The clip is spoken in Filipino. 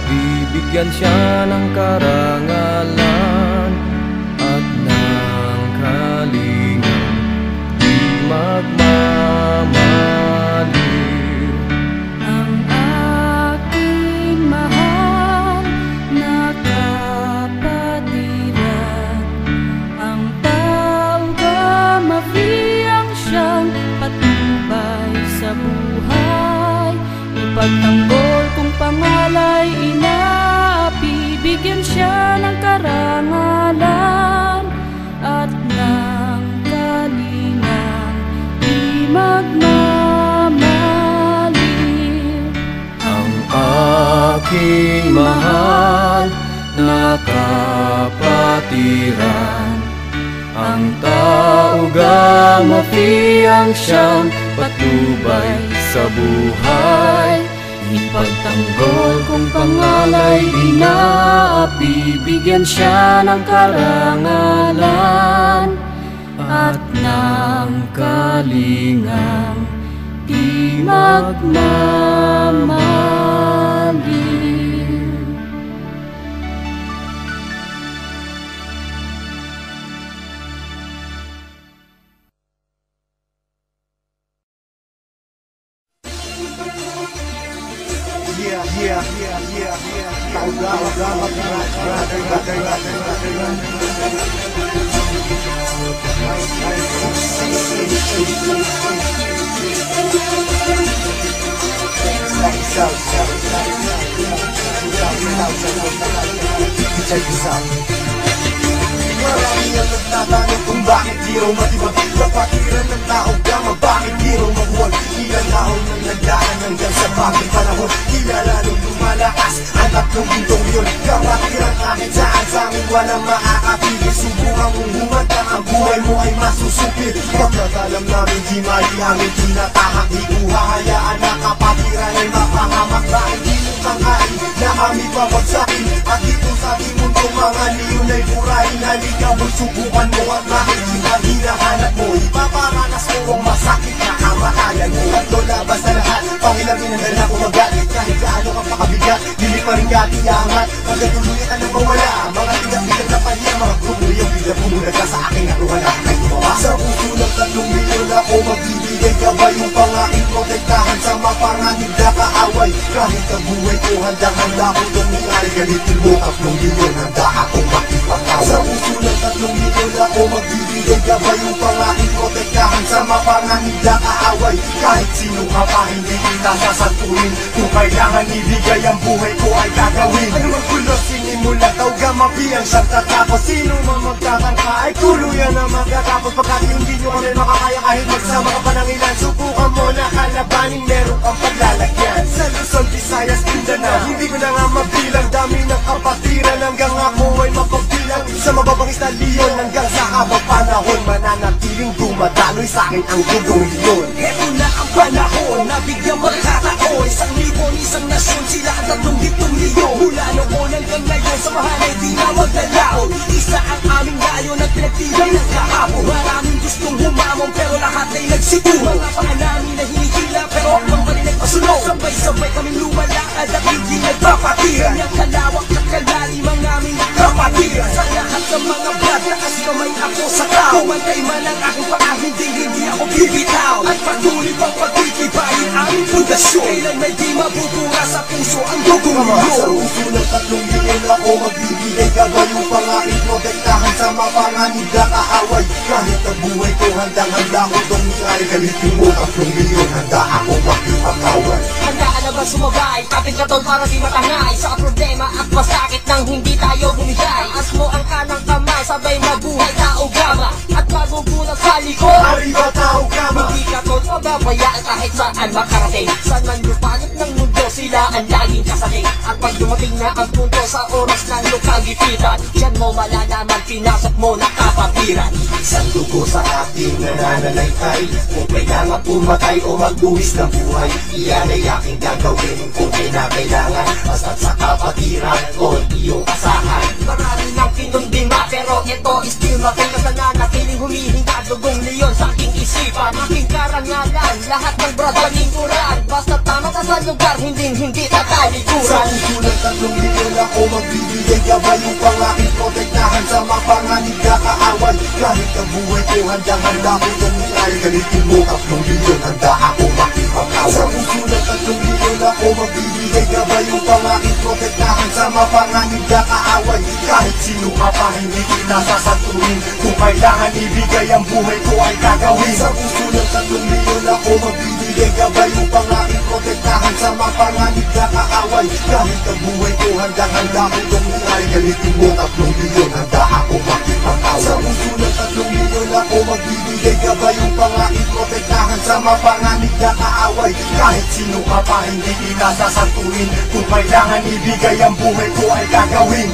bibigyan siya ng karangalan at ng kalingang di magmamaliw. Ang aking mahal na kapatiran, ang tauga mafiyang siyang patnubay sa buhay. Ipagtanggol kung pangalay inapi, bigyan siya ng karangalan at ng kalingang di magmamaliw. Ang aking mahal na kapatiran, ang tauga mafiyang siyang patnubay sa buhay. Ipagtanggol kung pangalay inaapi, bigyan siya ng karangalan at ng kalingang di magmamaliw. Check this out. Marami ang nagtatanong kung bakit di raw matibag kapatiran ng tao gama, bakit di raw mabuwag. Ilan taon nang nagdaan hanggang sa bagong panahon, kilala nung lumalakas ang 3 bintong yun. Kapatiran kahit saan sa amin walang makakapigil. Subukan mong humanda, ang buhay mo ay masusupil. Pagkakalam namin di mali amin tinatahak, di ko hahayaan na kapatiran ay mapahamak. Bakit di mo tangkain na kami pabagsakin, at dito sa ating mundo mga leon ay burahin. Halika mo'y subukan mo at makikita hinahanap mo. Ipaparanas mo ang masakit na kamatayan mo. At labas na lahat, pangilangin ang dala ko magalit. Kahit gaano ka pakabigat, dili pa rin katiyangat. Hanggang tuluyan ka na mawala, mga tigat-tigat na panya, mga grupo yung bigla bumulag ka sa aking nakuha na ay gumawa. Sa puso ng 3 milyon ako magbibigay ka ba yung pangaking protektahan sa mapanganib na kaaway. Kahit ang buhay ko handang-handa ko tumingali, galitin mo 3 milyon, handa akong makipagkaway. Sa puso ng 3 milyon ako magbibigay ka ba yung pangaking protektahan sa mapanganib na kaaway. Kahit sino ka pa hindi kita sasantunin, kung kailangan ibigay ang buhay ko ay gagawin. Ano mang gulo sinimula, tauga mapiyang siyang tatapos. Sino man magtatangka ay tuluyan na magtatapos. Pagkat hindi nyo kami makakaya kahit magsama ka pa ng ilan, subukan mo na kalabanin, meron kang paglalagyan. Sa Luzon, Visayas, Mindanao, hindi ko na nga mabilang, dami ng kapatiran hanggang ako ay mapagbilang. Sa mababang istalyon hanggang sa habang panahon, mananatiling dumadaloy sa akin ang dugong leon. Eto na ang panahon na bigyang magkataon. 1,000, isang nasyon, sila ang 3 milyon. Mula noon hanggang ngayon, samahan ay di na maglalaon. Isa ang aming layon at pinagtibay ng kahapon. Maraming gustong humamon pero lahat ay nagsiguro. Mga paa namin na hinihila pero ang mali nagpasunod. Sabay-sabay kaming lumalakad at hindi nagpapatiran. Kanyang kalawak at kalalim ang aming kapatiran. Sa lahat ng mga brad, taas kamay ako sa tao. Kumantay man ang aking paa, hindi ako bibitaw. At patuloy pang pagtitibayin aming pundasyon. Kailan may di mabubura sa puso ang dugong leon. Sa puso ng 3 milyon ako magbibigay ka ba yung pangaking protektahan sa mapanganib na kaaway. Kahit ang buhay ko handang-handa ko tumingali, galitin mo 3 milyon, handa ako makipagkaway. Handaan na ba sumabay? Kapit ka tol para di matangay sa problema at masakit nang hindi tayo bumigay. Taas mo ang kanang kamay, sabay mabuhay tao gama at magugulat sa likod. Arriba tao gama. Hindi ka tol mababayaan kahit saan makarating. Saan man lupalit ng mundo, sila ang laging kasaling. At pag dumating na ang punto sa oras ng lukagipitan, diyan mo malalaman pinasok mo na kapatiran. Isang dugo sa ating nananalaytay, kung kailangan pumatay o magbuwis ng buhay, iyan ay aking gagawin kung kinakailangan. Basta't sa kapatiran o iyong asahan. Marami ng pinundima pero ito still matigas na nanatiling humihinga dugong leon sa aking isipan. Aking karangalan, lahat ng brad lingkuran. Basta tama ka bawat lugar, hindi tatalikuran. Sa puso ng 3 milyon ako magbibigay gabay upang aking protektahan sa mga panganib na kaaway. Kahit ang buhay ko handang-handa ko kung ay galitin mo 3 milyon, handa ako makipag-away. Sa puso ng 3 milyon ako magbibigay gabay upang aking protektahan sa mga panganib na kaaway. Kahit sino ka pa hindi kita sasantuin, kung kailangan ibigay ang buhay ko ay gagawin. Sa puso ng 3 milyon ako magbibigay gabay upang aking protektahan sa mga panganib na kaaway. Kahit ang buhay ko handang-handa ko kung ay galitin mo 3 milyon, handa ako makipag-away. Sa puso ng 3 milyon ako magbibigay gabay upang aking protektahan sa mga panganib na kaaway. Kahit sino ka pa hindi kita sasantuin, kung kailangan ibigay ang buhay ko ay gagawin.